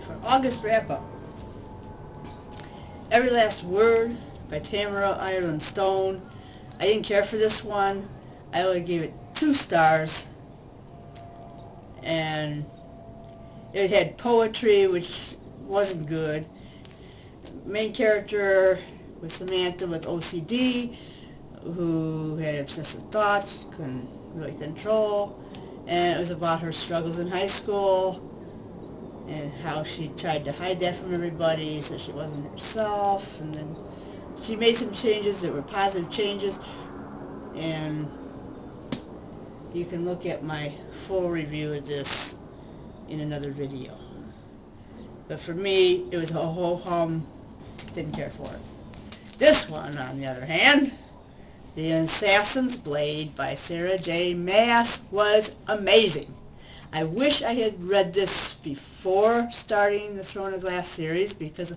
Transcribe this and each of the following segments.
for August wrap-up, Every Last Word by Tamara Ireland Stone. I didn't care for this one. I only gave it 2 stars. And it had poetry, which wasn't good. Main character was Samantha with OCD, who had obsessive thoughts, couldn't really control, and it was about her struggles in high school and how she tried to hide that from everybody so she wasn't herself, and then she made some changes that were positive changes, and you can look at my full review of this in another video. But for me, it was a ho-hum. Didn't care for it. This one, on the other hand, The Assassin's Blade by Sara J. Maas, was amazing. I wish I had read this before starting the Throne of Glass series, because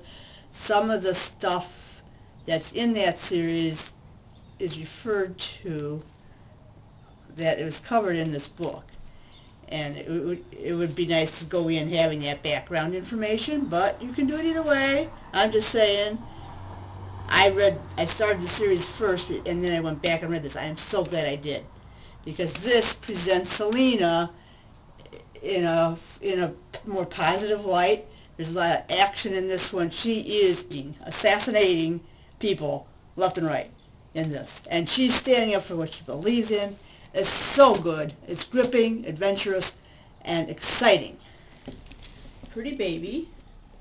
some of the stuff that's in that series is referred to, that it was covered in this book. And it would be nice to go in having that background information, but you can do it either way. I'm just saying, I started the series first, and then I went back and read this. I am so glad I did, because this presents Selena in a more positive light. There's a lot of action in this one. She is assassinating people left and right in this, and she's standing up for what she believes in. It's so good. It's gripping, adventurous, and exciting. Pretty Baby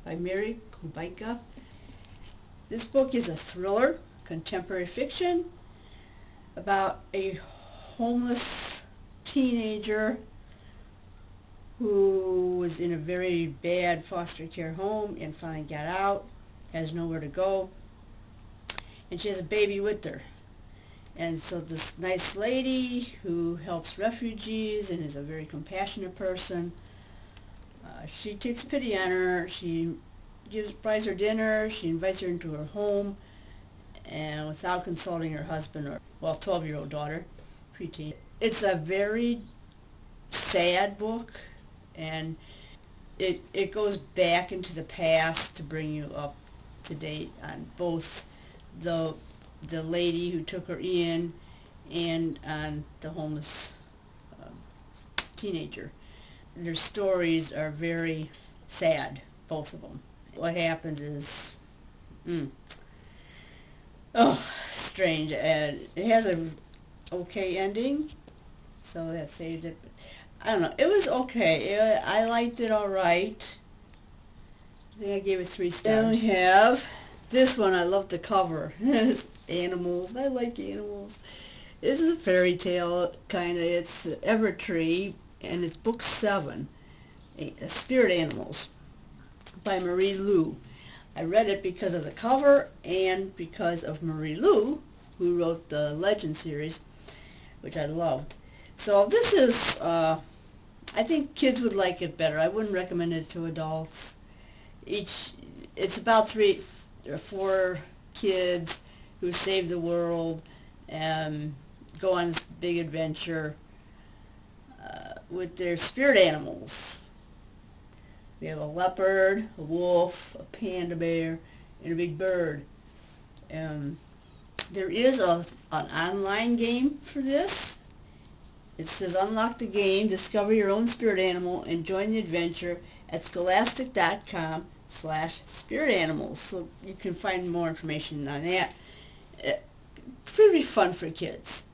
by Mary Kubica. This book is a thriller, contemporary fiction, about a homeless teenager who was in a very bad foster care home and finally got out, has nowhere to go, and she has a baby with her. And so this nice lady who helps refugees and is a very compassionate person, she takes pity on her. She buys her dinner, she invites her into her home, and without consulting her husband or, 12-year-old daughter, preteen. It's a very sad book, and it goes back into the past to bring you up to date on both the lady who took her in and on the homeless teenager. Their stories are very sad, both of them. What happens is, strange. And it has a okay ending, so that saved it. But I don't know. It was okay. I liked it all right. I think I gave it 3 stars. Then we have this one. I love the cover. It's animals. I like animals. This is a fairy tale, kind of. It's Evertree, and it's book 7, Spirit Animals, by Marie Lu. I read it because of the cover and because of Marie Lu, who wrote the Legend series, which I loved. So this is, I think kids would like it better. I wouldn't recommend it to adults. It's about 3 or 4 kids who save the world and go on this big adventure with their spirit animals. We have a leopard, a wolf, a panda bear, and a big bird. There is an online game for this. It says unlock the game, discover your own spirit animal, and join the adventure at scholastic.com/spiritanimals. So you can find more information on that. Pretty fun for kids.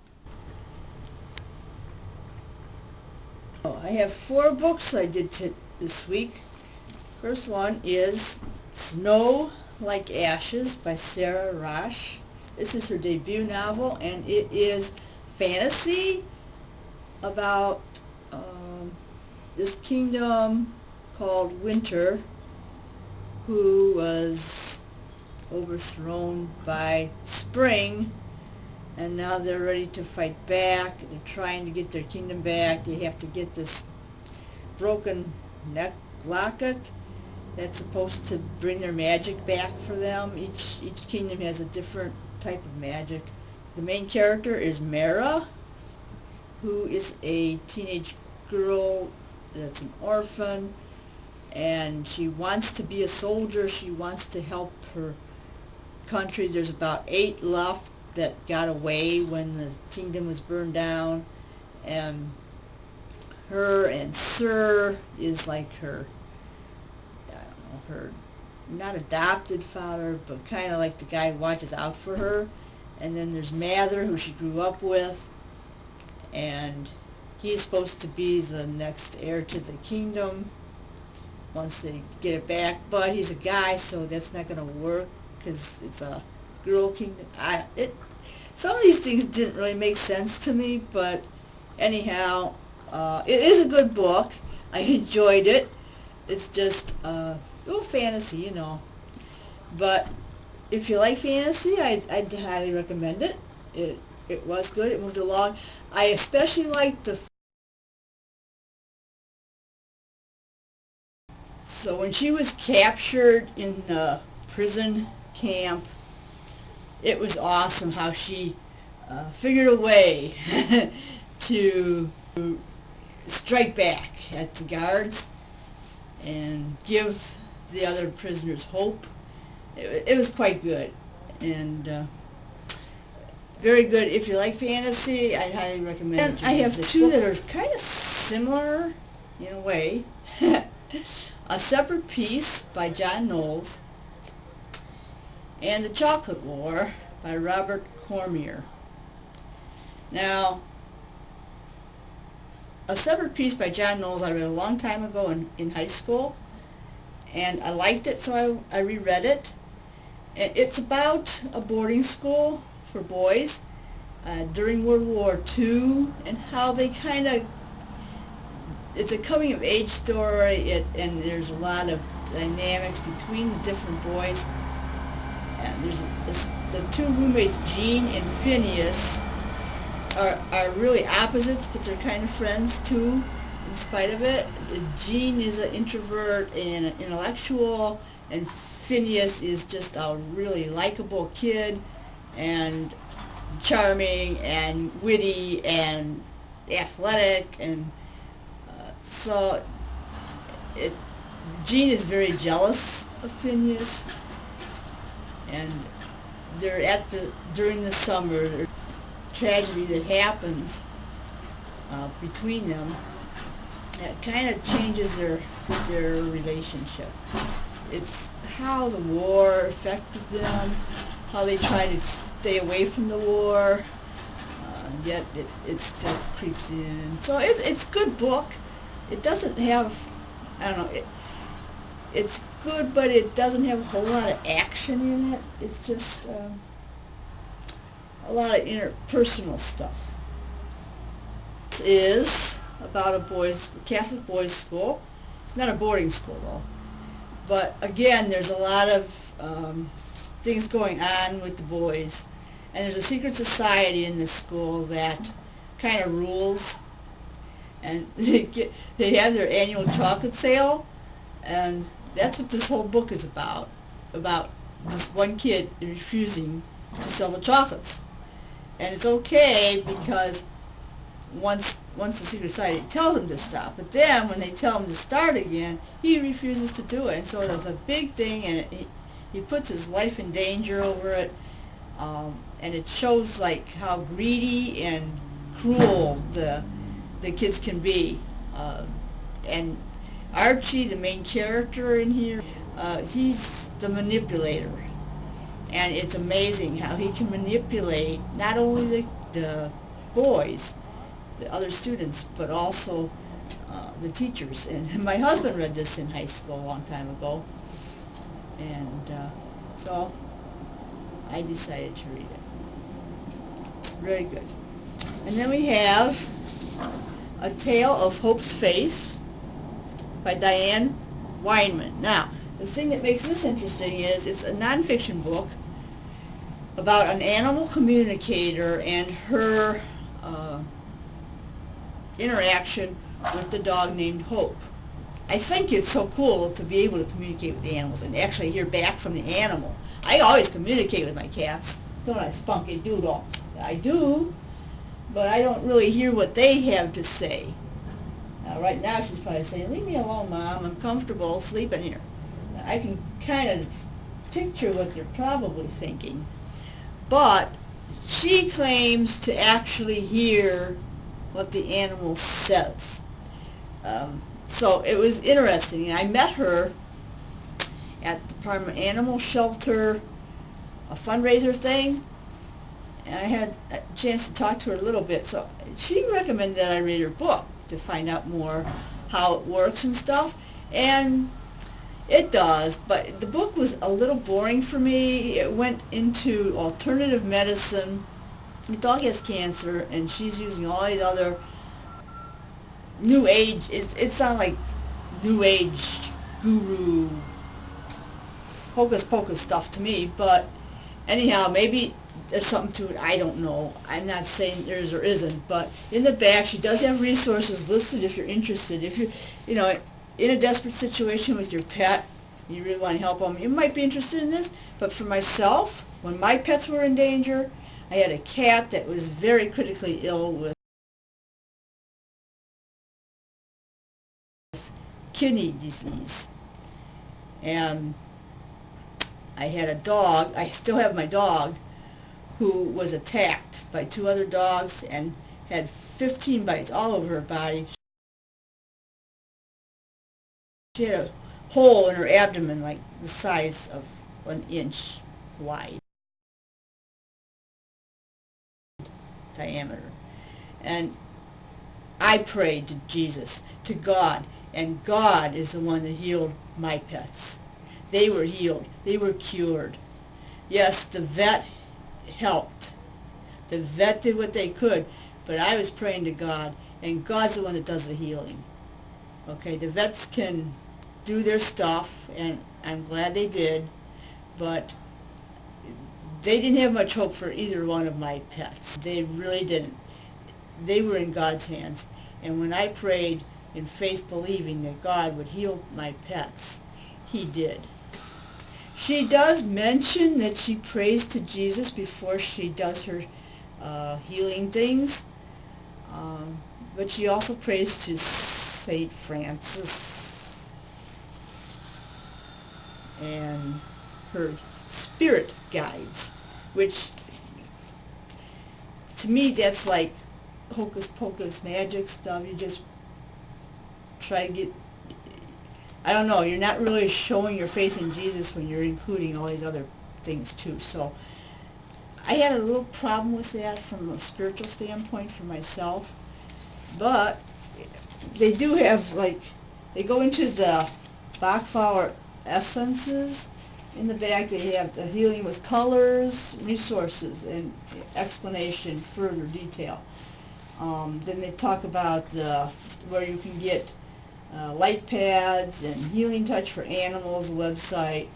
I have 4 books I did this week. First one is Snow Like Ashes by Sara Raasch. This is her debut novel, and it is fantasy about this kingdom called Winter, who was overthrown by Spring, and now they're ready to fight back. They're trying to get their kingdom back. They have to get this broken neck locket that's supposed to bring their magic back for them. Each kingdom has a different type of magic. The main character is Mara, who is a teenage girl that's an orphan, and she wants to be a soldier. She wants to help her country. There's about 8 left that got away when the kingdom was burned down, and her and Sir is like her, I don't know, her not adopted father, but kind of like the guy who watches out for her. And then there's Mather, who she grew up with, and he's supposed to be the next heir to the kingdom once they get it back, but he's a guy, so that's not going to work because it's a girl kingdom. Some of these things didn't really make sense to me, but anyhow, it is a good book. I enjoyed it. It's just a little fantasy, you know. But if you like fantasy, I'd highly recommend it. It was good. It moved along. I especially liked the... So when she was captured in the prison camp, it was awesome how she figured a way to strike back at the guards and give the other prisoners hope. It was quite good, and very good. If you like fantasy, I highly recommend it. I have 2 that are kind of similar in a way. A Separate Peace by John Knowles, and The Chocolate War by Robert Cormier. Now, A Separate Peace by John Knowles I read a long time ago in high school, and I liked it, so I reread it. It's about a boarding school for boys during World War II, and how they kind of... It's a coming-of-age story, and there's a lot of dynamics between the different boys. And there's the 2 roommates, Jean and Phineas, are really opposites, but they're kind of friends too, in spite of it. Jean is an introvert and an intellectual, and Phineas is just a really likable kid, and charming, and witty, and athletic, and so Jean is very jealous of Phineas, and they're during the summer, there's a tragedy that happens between them that kind of changes their relationship. It's how the war affected them, how they try to stay away from the war, yet it still creeps in. So it's a good book. It doesn't have, I don't know, it's good, but it doesn't have a whole lot of action in it. It's just a lot of interpersonal stuff. This is about a Catholic boys' school. It's not a boarding school, though. But again, there's a lot of things going on with the boys. And there's a secret society in this school that kind of rules. And they have their annual chocolate sale, and that's what this whole book is about this one kid refusing to sell the chocolates. And it's okay because once the secret society tells him to stop, but then when they tell him to start again, he refuses to do it. And so there's a big thing, and he puts his life in danger over it, and it shows like how greedy and cruel the kids can be. And Archie, the main character in here, he's the manipulator, and it's amazing how he can manipulate not only the boys, the other students, but also the teachers. And my husband read this in high school a long time ago, and so I decided to read it. It's very good. And then we have A Tale of Hope's Faith by Diane Weinmann. Now, the thing that makes this interesting is it's a nonfiction book about an animal communicator and her interaction with the dog named Hope. I think it's so cool to be able to communicate with the animals and actually hear back from the animal. I always communicate with my cats, don't I, Spunky Doodle? I do, but I don't really hear what they have to say. right now she's probably saying, leave me alone, Mom, I'm comfortable sleeping here. I can kind of picture what they're probably thinking. But she claims to actually hear what the animal says. So it was interesting. I met her at the Department Animal Shelter, a fundraiser thing, and I had a chance to talk to her a little bit. So she recommended that I read her book to find out more how it works and stuff, and it does, but the book was a little boring for me. It went into alternative medicine. The dog has cancer, and she's using all these other new age, it sounded like new age guru hocus pocus stuff to me, but anyhow, maybe there's something to it, I don't know. I'm not saying there is or isn't, but in the back she does have resources listed if you're interested. If you're, in a desperate situation with your pet, you really want to help them, you might be interested in this. But for myself, when my pets were in danger, I had a cat that was very critically ill with kidney disease, and I had a dog, I still have my dog, who was attacked by 2 other dogs and had 15 bites all over her body. She had a hole in her abdomen like the size of 1 inch wide diameter. And I prayed to Jesus, to God, and God is the one that healed my pets. They were healed. They were cured. Yes, the vet helped. The vet did what they could, but I was praying to God, and God's the one that does the healing. Okay, the vets can do their stuff, and I'm glad they did, but they didn't have much hope for either one of my pets. They really didn't. They were in God's hands, and when I prayed in faith believing that God would heal my pets, He did. She does mention that she prays to Jesus before she does her healing things, but she also prays to St. Francis and her spirit guides, which to me that's like hocus pocus magic stuff. You just try to get, I don't know, you're not really showing your faith in Jesus when you're including all these other things too. So I had a little problem with that from a spiritual standpoint for myself, but they do have, like, they go into the Bach flower essences. In the back they have the healing with colors, resources, and explanation, further detail. Then they talk about where you can get light pads and healing touch for animals website.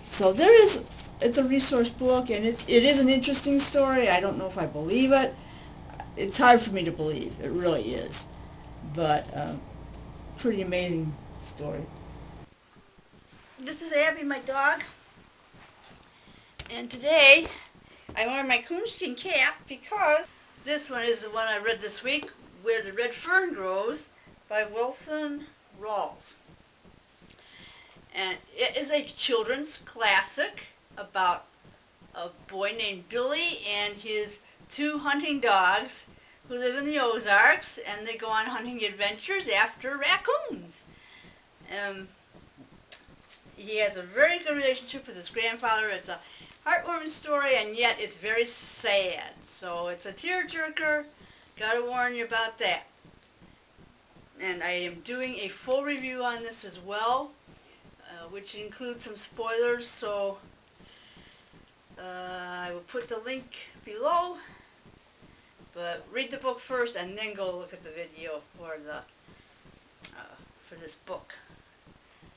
So it's a resource book, and it is an interesting story. I don't know if I believe it. It's hard for me to believe. It really is. But pretty amazing story. This is Abby, my dog. And today I wear my coonskin cap because this one is the one I read this week, Where the Red Fern Grows, by Rawls. And it is a children's classic about a boy named Billy and his 2 hunting dogs who live in the Ozarks, and they go on hunting adventures after raccoons. He has a very good relationship with his grandfather. It's a heartwarming story, and yet it's very sad. So it's a tearjerker. Gotta warn you about that. And I am doing a full review on this as well, which includes some spoilers, so I will put the link below. But read the book first and then go look at the video for this book.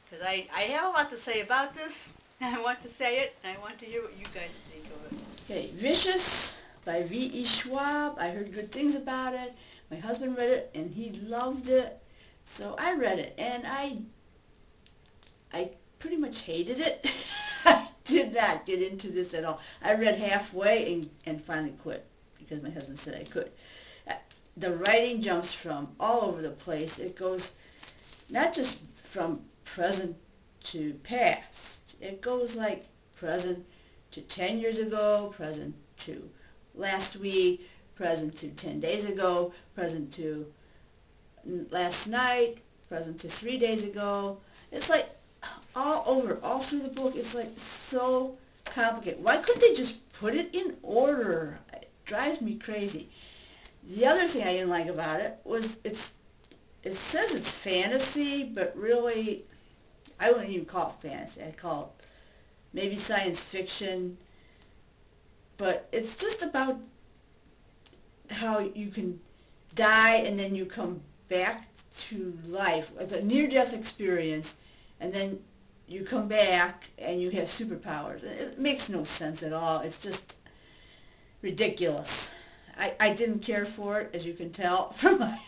Because I have a lot to say about this. I want to say it, and I want to hear what you guys think of it. Okay, Vicious by V.E. Schwab. I heard good things about it. My husband read it, and he loved it. So I read it, and I pretty much hated it. I did not get into this at all. I read halfway and finally quit because my husband said I could. the writing jumps from all over the place. It goes not just from present to past. It goes like present to 10 years ago, present to last week, present to 10 days ago, present to last night, present to 3 days ago. It's like all over, all through the book. It's like so complicated. Why couldn't they just put it in order? It drives me crazy. The other thing I didn't like about it was it says it's fantasy, but really I wouldn't even call it fantasy. I'd call it maybe science fiction, but it's just about how you can die and then you come back to life with a near-death experience, and then you come back and you have superpowers. It makes no sense at all. It's just ridiculous. I didn't care for it, as you can tell from my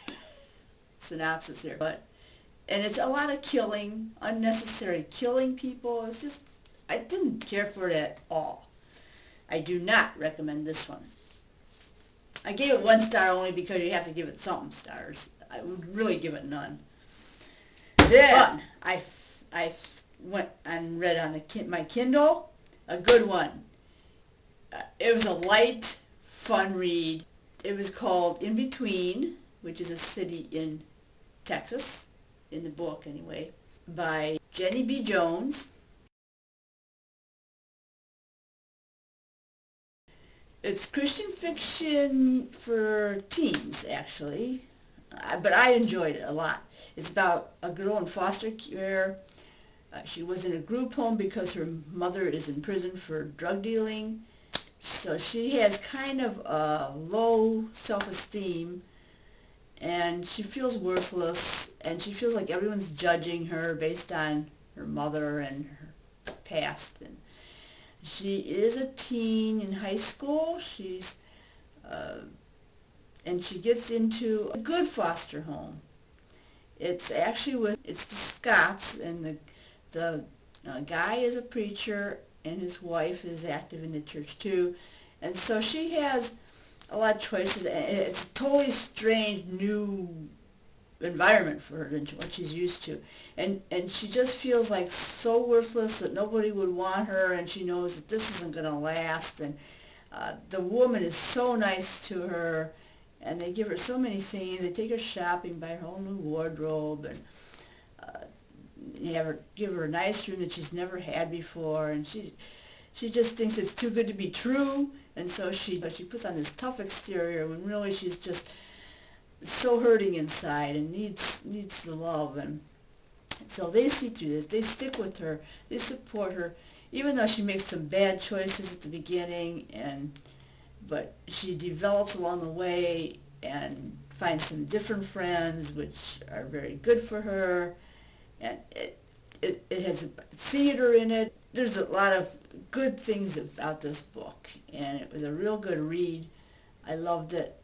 synopsis here. And it's a lot of killing, unnecessary killing people. It's just, I didn't care for it at all. I do not recommend this one. I gave it 1 star only because you have to give it something stars. I would really give it none. Then I went and read on my Kindle, a good one. It was a light, fun read. It was called In Between, which is a city in Texas, in the book anyway, by Jenny B. Jones. It's Christian fiction for teens, actually, but I enjoyed it a lot. It's about a girl in foster care. She was in a group home because her mother is in prison for drug dealing. So she has kind of a low self-esteem, and she feels worthless, and she feels like everyone's judging her based on her mother and her past. And she is a teen in high school. And she gets into a good foster home. It's actually it's the Scotts, and the guy is a preacher, and his wife is active in the church too. And so she has a lot of choices, and it's a totally strange new environment for her than what she's used to. And she just feels like so worthless that nobody would want her, and she knows that this isn't going to last. And the woman is so nice to her, and they give her so many things. They take her shopping, buy her whole new wardrobe, and give her a nice room that she's never had before. And she just thinks it's too good to be true, and so she puts on this tough exterior when really she's just so hurting inside and needs the love. And so they see through this. They stick with her. They support her, even though she makes some bad choices at the beginning, but she develops along the way and finds some different friends which are very good for her. And it has theater in it. There's a lot of good things about this book, and it was a real good read. I loved it,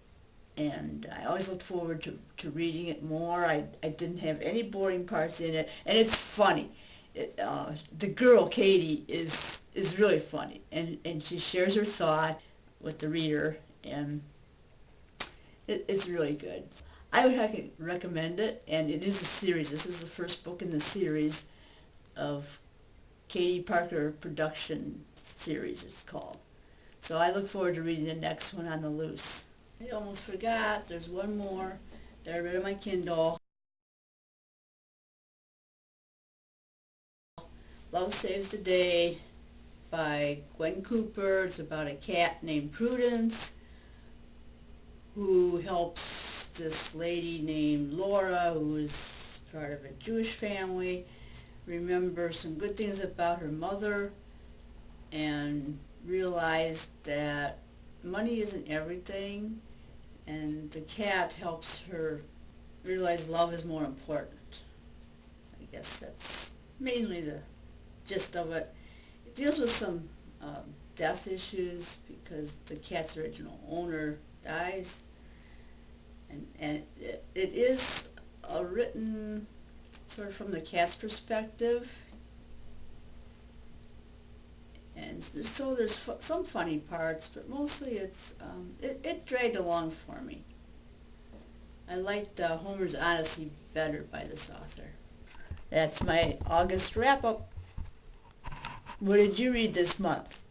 and I always looked forward to reading it more. I didn't have any boring parts in it, and it's funny. The girl, Katie, is really funny, and she shares her thought with the reader, and it's really good. I would recommend it, and it is a series. This is the first book in the series of Katie Parker production series, it's called. So I look forward to reading the next one on the loose. I almost forgot, there's one more that I read on my Kindle. Love Saves the Day by Gwen Cooper. It's about a cat named Prudence who helps this lady named Laura, who is part of a Jewish family, remember some good things about her mother and realize that money isn't everything, and the cat helps her realize love is more important. I guess that's mainly the gist of it. It deals with some death issues because the cat's original owner dies, and it is written sort of from the cat's perspective, and so there's some funny parts, but mostly it dragged along for me. I liked Homer's Odyssey better by this author. That's my August wrap-up. What did you read this month?